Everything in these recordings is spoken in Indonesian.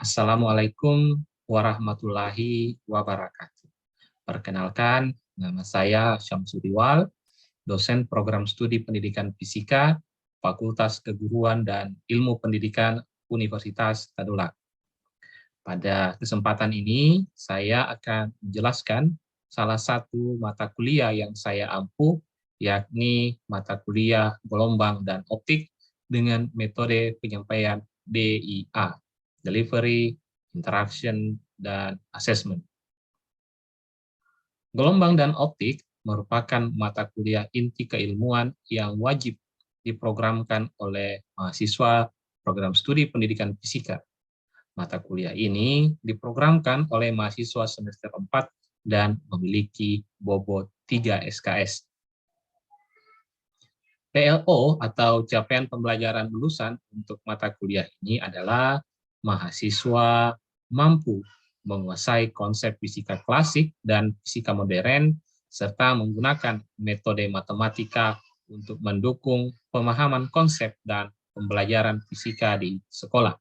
Assalamualaikum warahmatullahi wabarakatuh. Perkenalkan, nama saya Syamsudiwal, dosen program studi pendidikan fisika, Fakultas Keguruan dan Ilmu Pendidikan Universitas Tadulak. Pada kesempatan ini, saya akan menjelaskan salah satu mata kuliah yang saya ampuh, yakni mata kuliah gelombang dan optik dengan metode penyampaian DIA. Delivery, Interaction, dan Assessment. Gelombang dan optik merupakan mata kuliah inti keilmuan yang wajib diprogramkan oleh mahasiswa program studi pendidikan fisika. Mata kuliah ini diprogramkan oleh mahasiswa semester 4 dan memiliki bobot 3 SKS. PLO atau capaian pembelajaran lulusan untuk mata kuliah ini adalah mahasiswa mampu menguasai konsep fisika klasik dan fisika modern, serta menggunakan metode matematika untuk mendukung pemahaman konsep dan pembelajaran fisika di sekolah.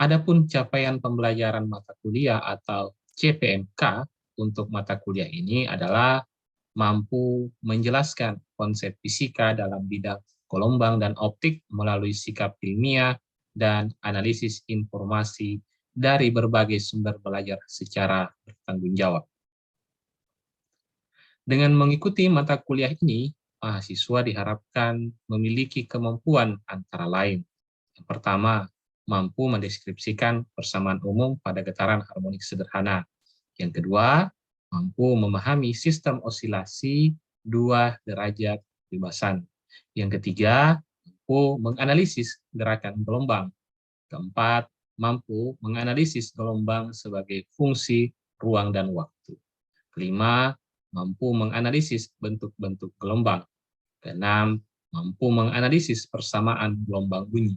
Adapun capaian pembelajaran mata kuliah atau CPMK untuk mata kuliah ini adalah mampu menjelaskan konsep fisika dalam bidang gelombang dan optik melalui sikap ilmiah dan analisis informasi dari berbagai sumber belajar secara bertanggung jawab. Dengan mengikuti mata kuliah ini, mahasiswa diharapkan memiliki kemampuan antara lain. Yang pertama, mampu mendeskripsikan persamaan umum pada getaran harmonik sederhana. Yang kedua, mampu memahami sistem osilasi 2 derajat kebebasan. Yang ketiga, mampu menganalisis gerakan gelombang. Keempat, mampu menganalisis gelombang sebagai fungsi ruang dan waktu. Kelima, mampu menganalisis bentuk-bentuk gelombang. Keenam, mampu menganalisis persamaan gelombang bunyi.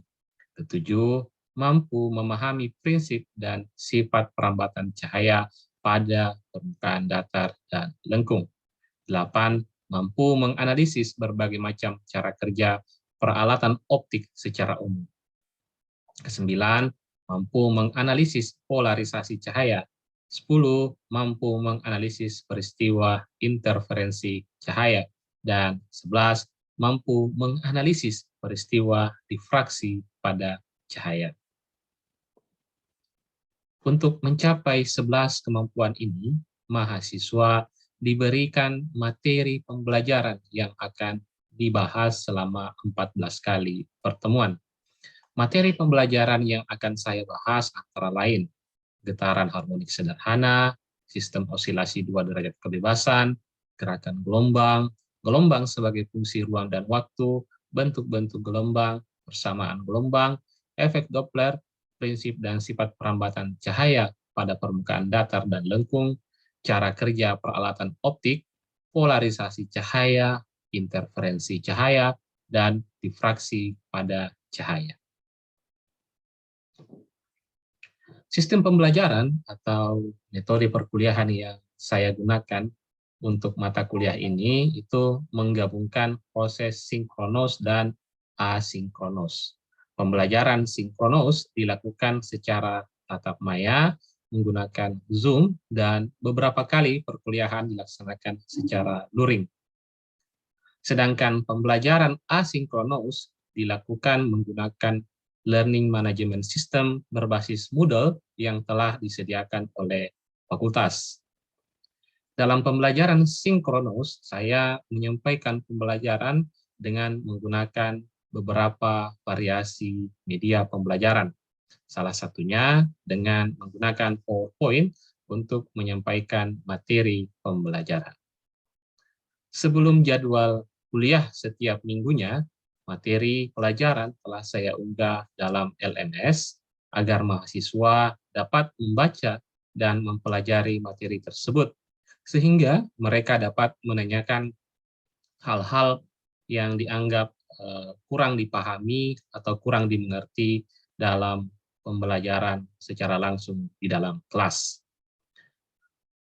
Ketujuh, mampu memahami prinsip dan sifat perambatan cahaya pada permukaan datar dan lengkung. 8. Mampu menganalisis berbagai macam cara kerja peralatan optik secara umum. Kesembilan, mampu menganalisis polarisasi cahaya. 10. Mampu menganalisis peristiwa interferensi cahaya. Dan 11. Mampu menganalisis peristiwa difraksi pada cahaya. Untuk mencapai 11 kemampuan ini, mahasiswa diberikan materi pembelajaran yang akan dibahas selama 14 kali pertemuan. Materi pembelajaran yang akan saya bahas antara lain getaran harmonik sederhana, sistem osilasi 2 derajat kebebasan, gerakan gelombang, gelombang sebagai fungsi ruang dan waktu, bentuk-bentuk gelombang, persamaan gelombang, efek Doppler, prinsip dan sifat perambatan cahaya pada permukaan datar dan lengkung, cara kerja peralatan optik, polarisasi cahaya, interferensi cahaya, dan difraksi pada cahaya. Sistem pembelajaran atau metode perkuliahan yang saya gunakan untuk mata kuliah ini itu menggabungkan proses sinkronus dan asinkronus. Pembelajaran sinkronus dilakukan secara tatap maya menggunakan Zoom dan beberapa kali perkuliahan dilaksanakan secara luring. Sedangkan pembelajaran asinkronus dilakukan menggunakan Learning Management System berbasis Moodle yang telah disediakan oleh fakultas. Dalam pembelajaran sinkronus, saya menyampaikan pembelajaran dengan menggunakan beberapa variasi media pembelajaran. Salah satunya dengan menggunakan PowerPoint untuk menyampaikan materi pembelajaran. Sebelum jadwal kuliah setiap minggunya, materi pelajaran telah saya unggah dalam LMS agar mahasiswa dapat membaca dan mempelajari materi tersebut, sehingga mereka dapat menanyakan hal-hal yang dianggap kurang dipahami atau kurang dimengerti dalam pembelajaran secara langsung di dalam kelas.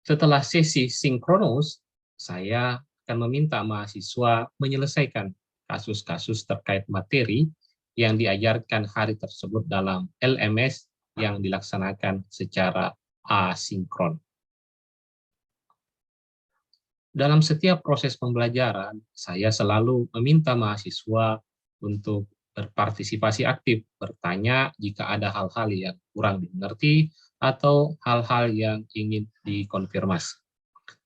Setelah sesi sinkronus, saya akan meminta mahasiswa menyelesaikan kasus-kasus terkait materi yang diajarkan hari tersebut dalam LMS yang dilaksanakan secara asinkron. Dalam setiap proses pembelajaran, saya selalu meminta mahasiswa untuk berpartisipasi aktif, bertanya jika ada hal-hal yang kurang dimengerti atau hal-hal yang ingin dikonfirmasi.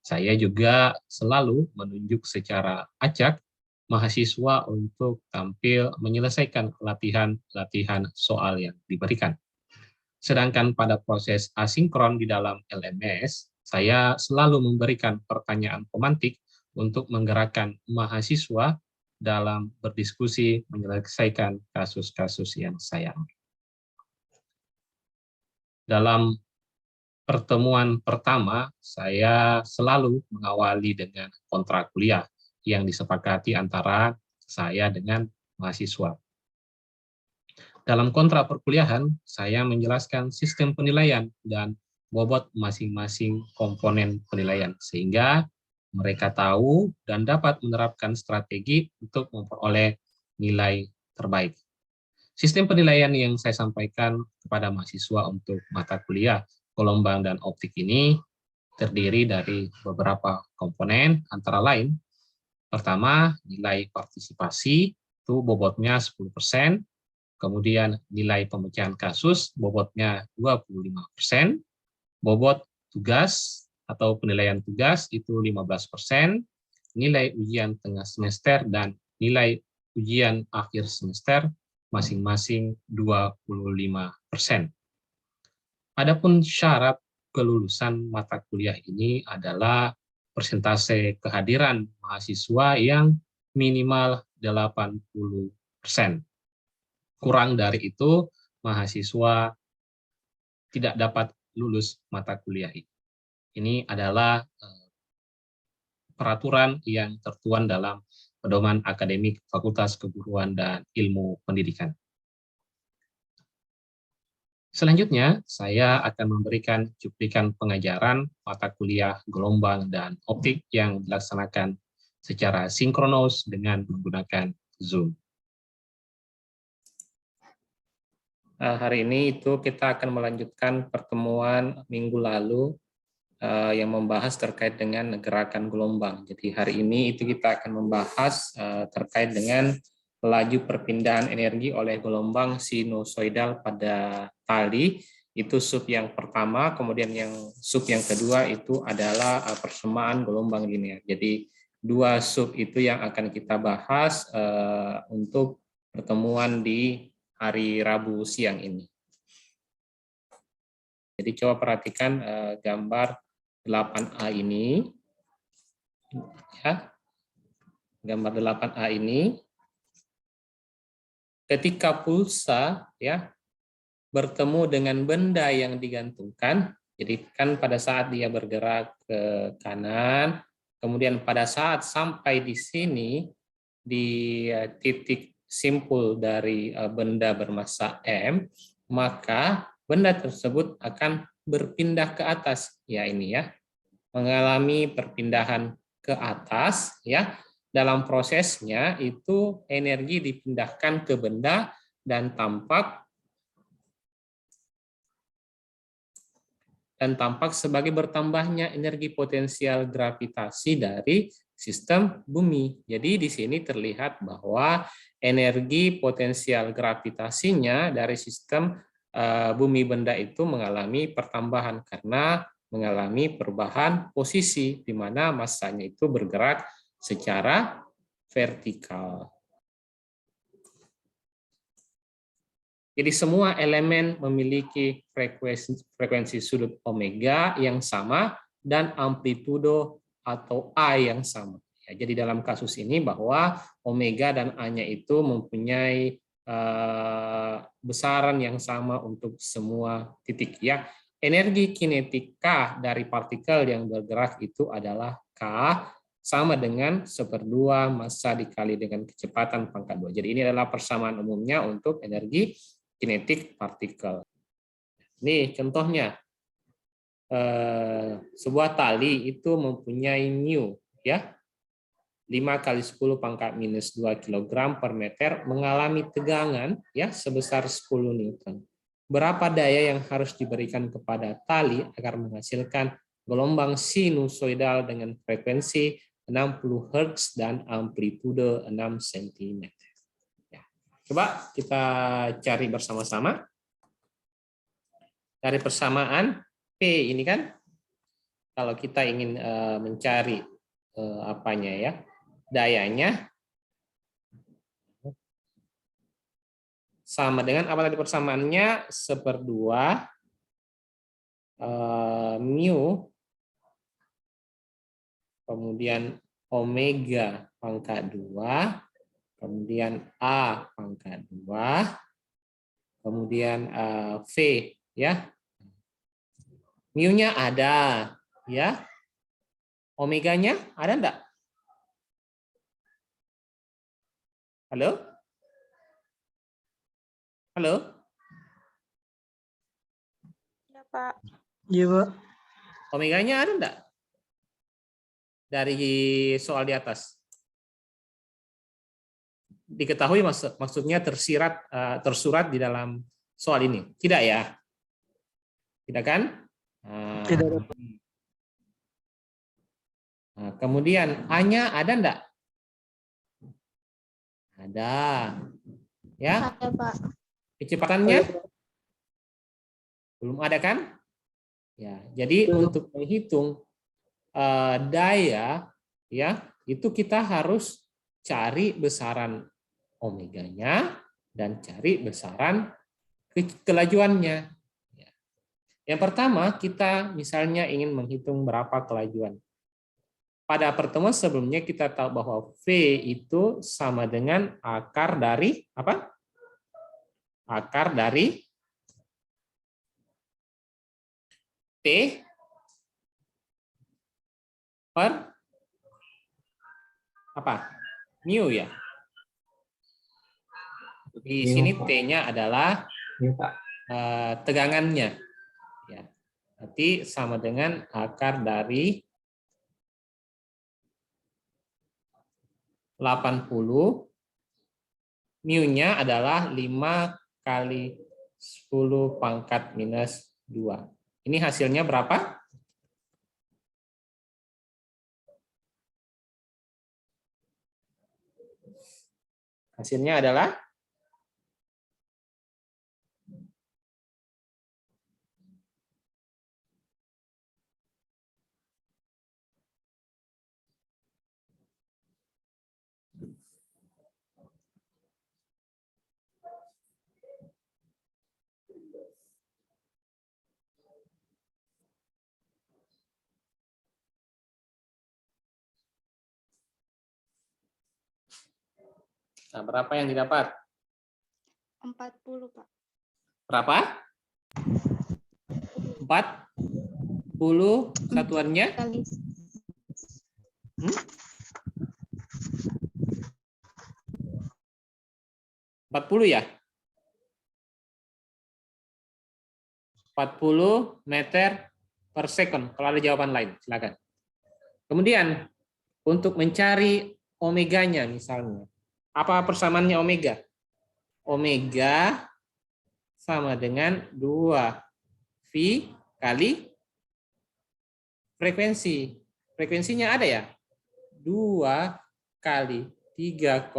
Saya juga selalu menunjuk secara acak mahasiswa untuk tampil menyelesaikan latihan-latihan soal yang diberikan. Sedangkan pada proses asinkron di dalam LMS, saya selalu memberikan pertanyaan pemantik untuk menggerakkan mahasiswa dalam berdiskusi menyelesaikan kasus-kasus yang saya ambil. Dalam pertemuan pertama, saya selalu mengawali dengan kontrak kuliah yang disepakati antara saya dengan mahasiswa. Dalam kontrak perkuliahan, saya menjelaskan sistem penilaian dan bobot masing-masing komponen penilaian, sehingga mereka tahu dan dapat menerapkan strategi untuk memperoleh nilai terbaik. Sistem penilaian yang saya sampaikan kepada mahasiswa untuk mata kuliah gelombang dan optik ini terdiri dari beberapa komponen, antara lain, pertama, nilai partisipasi, itu bobotnya 10%, kemudian nilai pemecahan kasus bobotnya 25%, bobot tugas atau penilaian tugas itu 15%, nilai ujian tengah semester dan nilai ujian akhir semester masing-masing 25%. Adapun syarat kelulusan mata kuliah ini adalah persentase kehadiran mahasiswa yang minimal 80%. Kurang dari itu, mahasiswa tidak dapat lulus mata kuliah ini. Ini adalah peraturan yang tertuang dalam Pedoman Akademik Fakultas Keguruan dan Ilmu Pendidikan. Selanjutnya, saya akan memberikan cuplikan pengajaran mata kuliah gelombang dan optik yang dilaksanakan secara sinkronos dengan menggunakan Zoom. Hari ini itu kita akan melanjutkan pertemuan minggu lalu yang membahas terkait dengan gerakan gelombang. Jadi hari ini itu kita akan membahas terkait dengan laju perpindahan energi oleh gelombang sinusoidal pada tali. Itu sub yang pertama, kemudian yang sub yang kedua itu adalah persamaan gelombang linear. Jadi dua sub itu yang akan kita bahas untuk pertemuan di hari Rabu siang ini. Jadi coba perhatikan gambar 8A ini. Ya. Gambar 8A ini. Ketika pulsa ya bertemu dengan benda yang digantungkan, jadi kan pada saat dia bergerak ke kanan, kemudian pada saat sampai di sini di titik simpul dari benda bermassa M, maka benda tersebut akan berpindah ke atas, ya ini ya, mengalami perpindahan ke atas, ya. Dalam prosesnya itu energi dipindahkan ke benda dan tampak sebagai bertambahnya energi potensial gravitasi dari sistem bumi. Jadi di sini terlihat bahwa energi potensial gravitasinya dari sistem bumi benda itu mengalami pertambahan karena mengalami perubahan posisi di mana massanya itu bergerak secara vertikal. Jadi semua elemen memiliki frekuensi sudut omega yang sama dan amplitudo atau A yang sama. Ya, jadi dalam kasus ini bahwa omega dan A-nya itu mempunyai besaran yang sama untuk semua titik. Ya, energi kinetik K dari partikel yang bergerak itu adalah K sama dengan 1/2 massa dikali dengan kecepatan pangkat 2. Jadi ini adalah persamaan umumnya untuk energi kinetik partikel. Nih contohnya, sebuah tali itu mempunyai mu, ya. 5 kali 10 pangkat minus 2 kg per meter mengalami tegangan ya sebesar 10 Newton. Berapa daya yang harus diberikan kepada tali agar menghasilkan gelombang sinusoidal dengan frekuensi 60 Hz dan amplitude 6 cm. Ya. Coba kita cari bersama-sama. Dari persamaan P ini kan, kalau kita ingin mencari apanya ya, dayanya sama dengan apa tadi persamaannya, 1/2 mu kemudian omega pangkat 2 kemudian A pangkat 2 kemudian V ya. Mu-nya ada ya. Omeganya ada enggak? Halo? Halo? Ya, Pak. Iya, Pak. Omeganya ada enggak? Dari soal di atas. Diketahui maksudnya tersurat di dalam soal ini. Tidak ya? Tidak kan? Tidak ada. Nah, kemudian A-nya ada enggak? Ada. Ya? Ada, Pak. Kecepatannya? Belum ada kan? Ya, jadi untuk menghitung daya ya, itu kita harus cari besaran omeganya dan cari besaran kelajuannya. Yang pertama, kita misalnya ingin menghitung berapa kelajuan. Pada pertemuan sebelumnya kita tahu bahwa V itu sama dengan akar dari apa? Akar dari T per apa? Mu ya. Di sini T-nya adalah tegangannya. Ya. Berarti sama dengan akar dari 80. Mu-nya adalah 5 kali 10 pangkat minus 2. Ini hasilnya berapa? Hasilnya adalah nah, berapa yang didapat? 40, Pak. Berapa? 40 satuannya? Kali 40 ya? 40 meter per second. Kalau ada jawaban lain, silakan. Kemudian, untuk mencari omeganya misalnya. Apa persamaannya omega? Omega sama dengan 2V kali frekuensi. Frekuensinya ada ya? 2 kali 3,14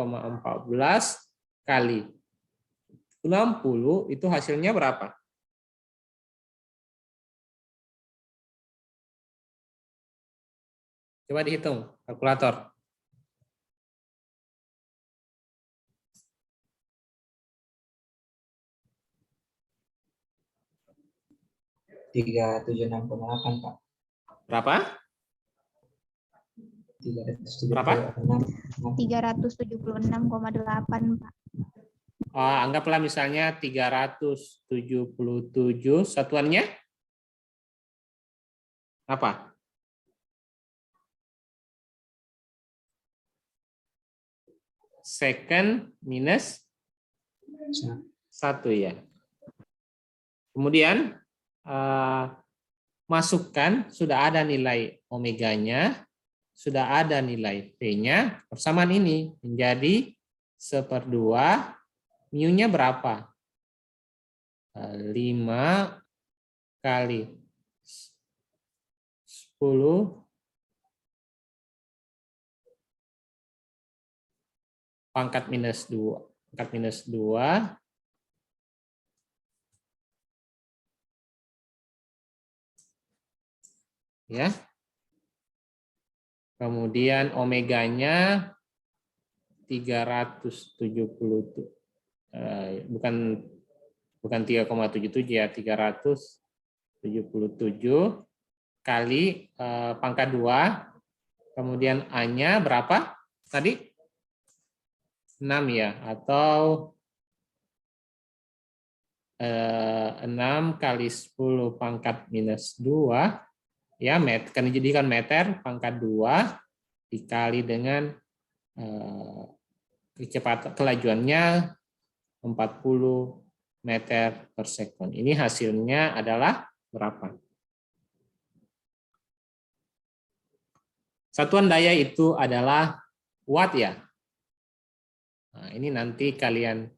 kali 60 itu hasilnya berapa? Coba dihitung, kalkulator. Pak. Berapa? 376. Berapa? 376,8, Pak. Anggaplah misalnya 377 satuannya apa? Second minus 1 ya. Kemudian masukkan, sudah ada nilai omeganya, sudah ada nilai P-nya, persamaan ini menjadi 1/2, mu-nya berapa? 5 kali 10 pangkat minus 2. Pangkat minus 2 ya. Kemudian omeganya 370, bukan 3,77 ya, 377 kali pangkat 2, kemudian A-nya berapa tadi? 6 ya, atau 6 kali 10 pangkat minus 2 ya, kan dijadikan meter pangkat 2 dikali dengan kecepatan kelajuannya 40 meter per sekund. Ini hasilnya adalah berapa? Satuan daya itu adalah watt ya. Nah, ini nanti kalian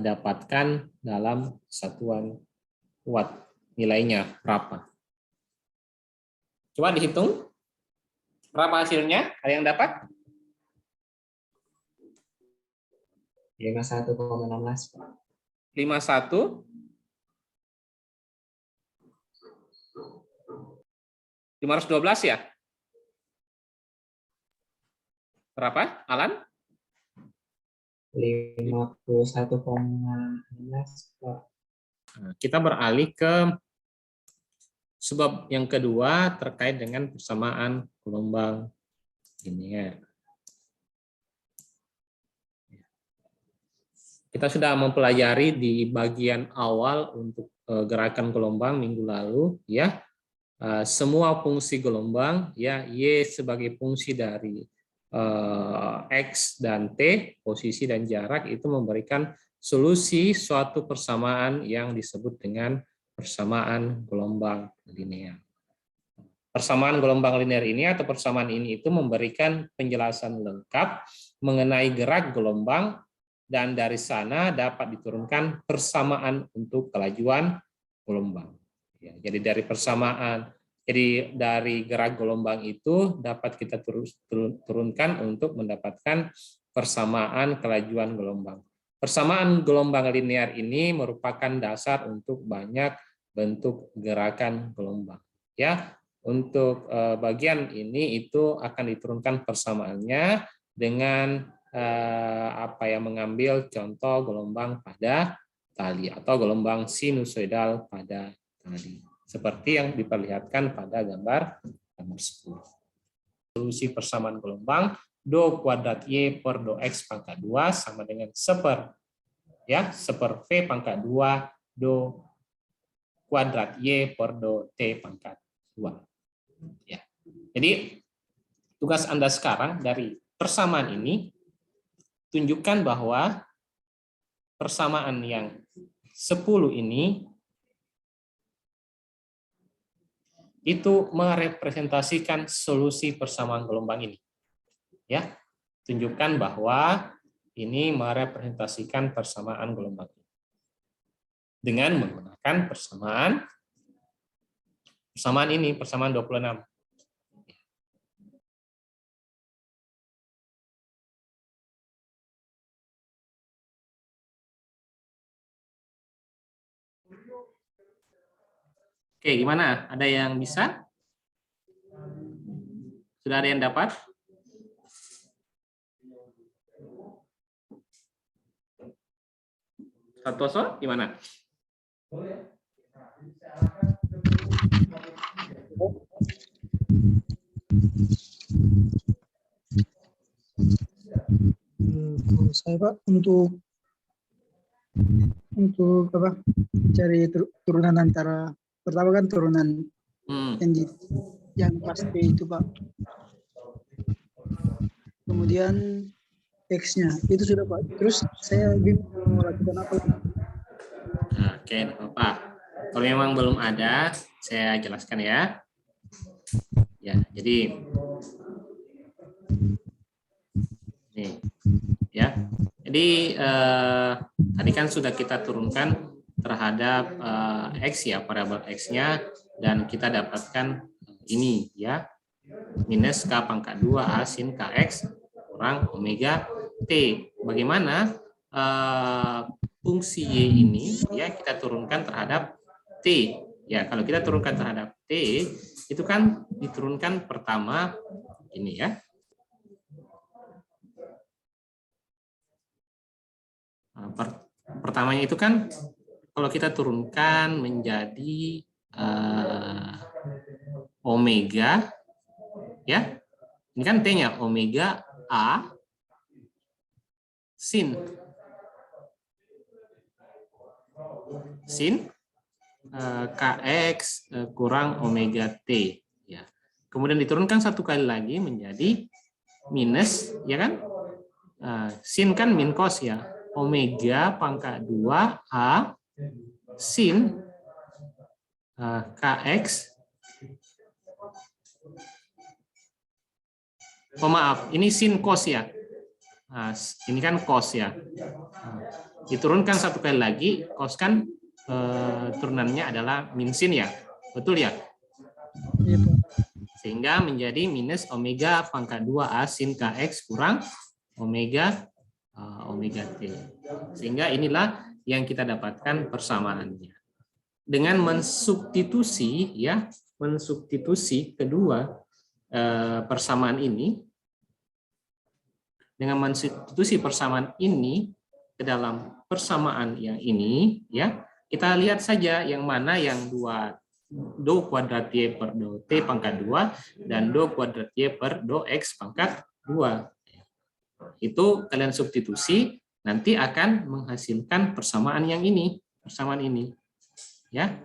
dapatkan dalam satuan watt, nilainya berapa. Coba dihitung. Berapa hasilnya? Ada yang dapat? 51,16, Pak. 51. 512 ya? Berapa, Alan? 51,16, Pak. Nah, kita beralih ke sebab yang kedua terkait dengan persamaan gelombang linier. Kita sudah mempelajari di bagian awal untuk gerakan gelombang minggu lalu ya. Semua fungsi gelombang ya, Y sebagai fungsi dari X dan T, posisi dan jarak, itu memberikan solusi suatu persamaan yang disebut dengan persamaan gelombang linear. Persamaan gelombang linear ini atau persamaan ini itu memberikan penjelasan lengkap mengenai gerak gelombang, dan dari sana dapat diturunkan persamaan untuk kelajuan gelombang. Ya, jadi dari persamaan, jadi dari gerak gelombang itu dapat kita turunkan untuk mendapatkan persamaan kelajuan gelombang. Persamaan gelombang linear ini merupakan dasar untuk banyak bentuk gerakan gelombang. Ya, untuk bagian ini itu akan diturunkan persamaannya dengan mengambil contoh gelombang pada tali atau gelombang sinusoidal pada tali, seperti yang diperlihatkan pada gambar 10. Solusi persamaan gelombang do kuadrat Y per do X pangkat 2 sama dengan 1/V pangkat 2 do kuadrat Y per do T pangkat 2. Ya. Jadi tugas Anda sekarang dari persamaan ini, tunjukkan bahwa persamaan yang 10 ini itu merepresentasikan solusi persamaan gelombang ini. Ya, tunjukkan bahwa ini merepresentasikan persamaan gelombang ini dengan menggunakan persamaan ini, persamaan 26. Oke, gimana? Ada yang bisa? Sudah ada yang dapat? Santoso, gimana? Saya Pak untuk apa? Cari turunan antara, pertama kan turunan yang pasti itu Pak. Kemudian X-nya itu sudah Pak. Terus saya bingung mau lakukan apa lagi. Oke, apa? Kalau memang belum ada, saya jelaskan ya. Ya, jadi Nih, ya. Jadi tadi kan sudah kita turunkan terhadap X ya, variabel X-nya, dan kita dapatkan ini ya, minus K pangkat 2A sin KX kurang Omega T. Bagaimana fungsi Y ini ya kita turunkan terhadap T. Ya, kalau kita turunkan terhadap T, itu kan diturunkan pertama ini ya. Pertamanya itu kan kalau kita turunkan menjadi omega ya, ini kan T-nya omega A sin KX kurang omega T ya. Kemudian diturunkan satu kali lagi menjadi minus ya kan, sin kan min cos ya, omega pangkat 2A sin KX, maaf, ini sin cos ya. Nah, ini kan cos ya. Diturunkan satu kali lagi, cos kan turunannya adalah min sin ya. Betul ya? Sehingga menjadi minus omega pangkat 2A sin KX kurang omega T. Sehingga inilah yang kita dapatkan persamaannya. Dengan mensubstitusi ya, mensubstitusi kedua persamaan ini, dengan mensubstitusi persamaan ini ke dalam persamaan yang ini ya, kita lihat saja yang mana yang do kuadrat Y per do T pangkat 2 dan do kuadrat Y per do X pangkat 2. Itu kalian substitusi, nanti akan menghasilkan persamaan yang ini, persamaan ini. Ya.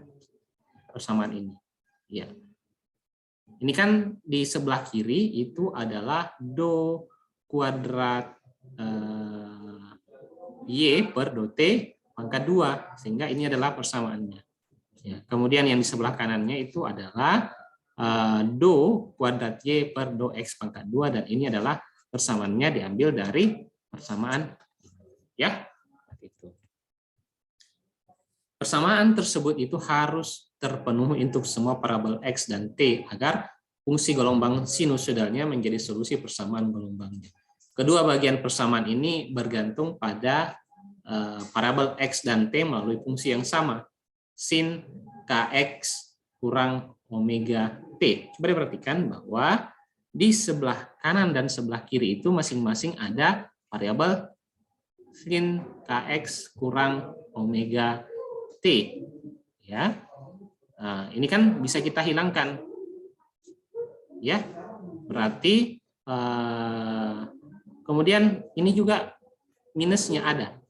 Persamaan ini. Ya. Ini kan di sebelah kiri itu adalah do kuadrat Y per do T pangkat 2, sehingga ini adalah persamaannya. Ya. Kemudian yang di sebelah kanannya itu adalah do kuadrat Y per do X pangkat 2, dan ini adalah persamaannya diambil dari persamaan ya. Itu. Persamaan tersebut itu harus terpenuhi untuk semua parabel X dan T agar fungsi gelombang sinusoidalnya menjadi solusi persamaan gelombangnya. Kedua bagian persamaan ini bergantung pada parabel X dan T melalui fungsi yang sama, sin KX kurang omega T. Coba perhatikan bahwa di sebelah kanan dan sebelah kiri itu masing-masing ada variabel sin KX kurang omega T. Ya, nah, ini kan bisa kita hilangkan. Ya, berarti kemudian ini juga minusnya ada.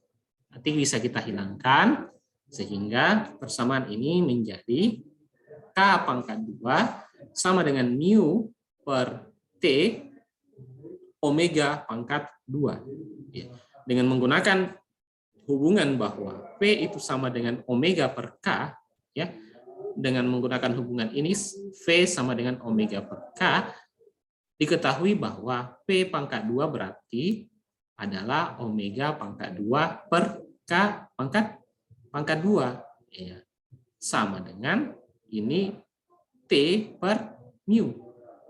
Nanti bisa kita hilangkan sehingga persamaan ini menjadi K pangkat 2 sama dengan mu per T omega pangkat 2. Ya. Dengan menggunakan hubungan bahwa P itu sama dengan omega per K, ya, dengan menggunakan hubungan ini V sama dengan omega per K, diketahui bahwa P pangkat 2 berarti adalah omega pangkat 2 per K pangkat 2. Ya. Sama dengan ini T per mu.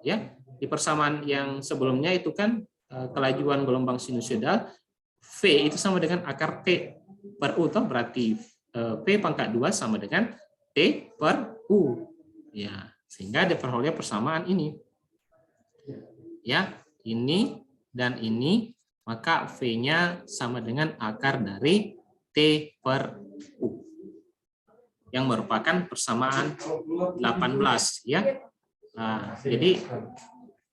Ya. Di persamaan yang sebelumnya itu kan kelajuan gelombang sinusoidal V itu sama dengan akar T per U, toh berarti P pangkat 2 sama dengan T per U. Ya, sehingga diperoleh persamaan ini. Ya, ini dan ini, maka V-nya sama dengan akar dari T per U. Yang merupakan persamaan 18, ya. Nah, jadi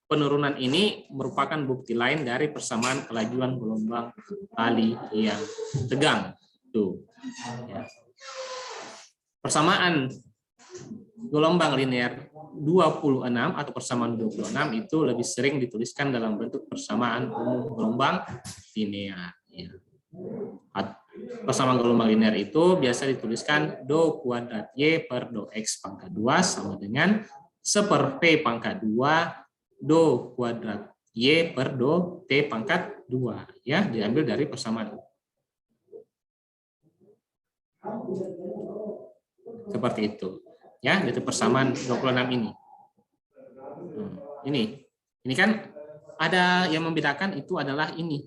penurunan ini merupakan bukti lain dari persamaan kelajuan gelombang tali yang tegang. Tuh. Ya. Persamaan gelombang linear 26 atau persamaan 26 itu lebih sering dituliskan dalam bentuk persamaan umum gelombang linear. Ya. Persamaan gelombang linear itu biasa dituliskan do kuadrat Y per do X pangkat 2 sama dengan seper P pangkat 2 do kuadrat Y per do T pangkat 2 ya, diambil dari persamaan. Seperti itu. Ya, itu persamaan 26 ini. Ini kan ada yang membedakan itu adalah ini.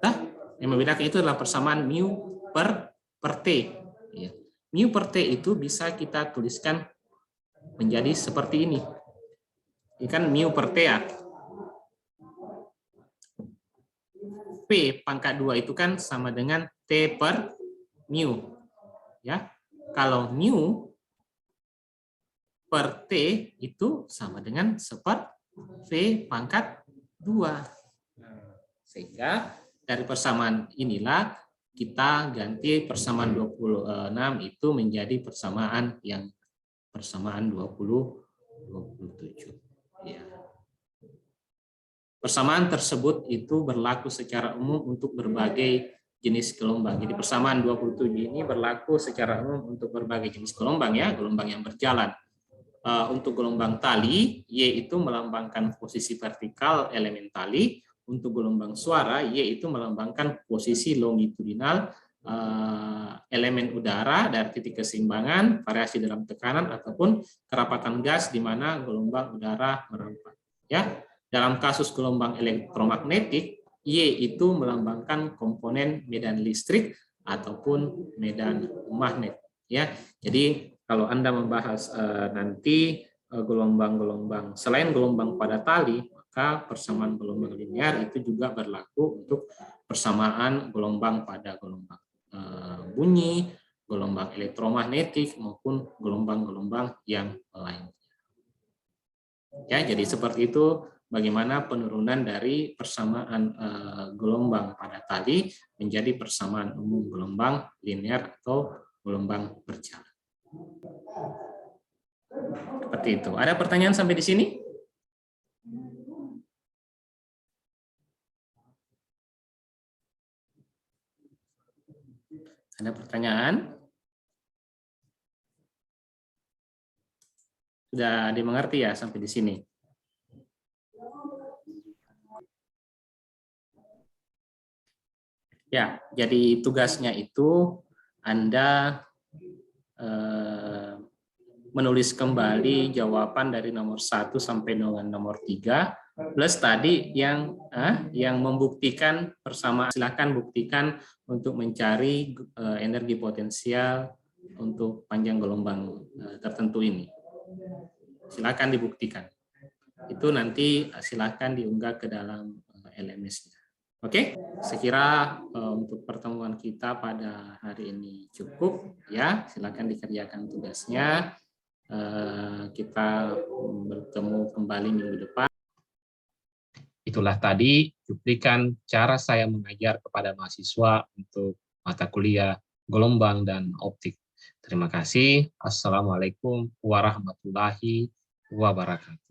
Nah, yang membedakan itu adalah persamaan mu per T. Ya. Mu per T itu bisa kita tuliskan menjadi seperti ini. Ini kan mu per T ya. P pangkat 2 itu kan sama dengan T per mu. Ya. Kalau mu per T itu sama dengan V pangkat 2. Sehingga dari persamaan inilah kita ganti persamaan 26 itu menjadi persamaan 27. Ya. Persamaan tersebut itu berlaku secara umum untuk berbagai jenis gelombang. Jadi persamaan 27 ini berlaku secara umum untuk berbagai jenis gelombang ya, gelombang yang berjalan. Untuk gelombang tali, Y itu melambangkan posisi vertikal elemen tali. Untuk gelombang suara, Y itu melambangkan posisi longitudinal elemen udara dari titik keseimbangan, variasi dalam tekanan, ataupun kerapatan gas di mana gelombang udara merampat. Ya. Dalam kasus gelombang elektromagnetik, Y itu melambangkan komponen medan listrik ataupun medan magnet. Ya, jadi kalau Anda membahas nanti gelombang-gelombang selain gelombang pada tali, maka persamaan gelombang linear itu juga berlaku untuk persamaan gelombang pada gelombang bunyi, gelombang elektromagnetik maupun gelombang-gelombang yang lain. Ya, jadi seperti itu. Bagaimana penurunan dari persamaan gelombang pada tali menjadi persamaan umum gelombang linear atau gelombang berjalan. Seperti itu. Ada pertanyaan sampai di sini? Ada pertanyaan? Sudah dimengerti ya sampai di sini? Ya, jadi tugasnya itu Anda menulis kembali jawaban dari nomor 1 sampai dengan nomor 3 plus tadi yang membuktikan persamaan. Silakan buktikan untuk mencari energi potensial untuk panjang gelombang tertentu ini. Silakan dibuktikan. Itu nanti silakan diunggah ke dalam LMS-nya. Oke, saya kira untuk pertemuan kita pada hari ini cukup ya. Silakan dikerjakan tugasnya. Kita bertemu kembali minggu depan. Itulah tadi cuplikan cara saya mengajar kepada mahasiswa untuk mata kuliah gelombang dan optik. Terima kasih. Assalamualaikum warahmatullahi wabarakatuh.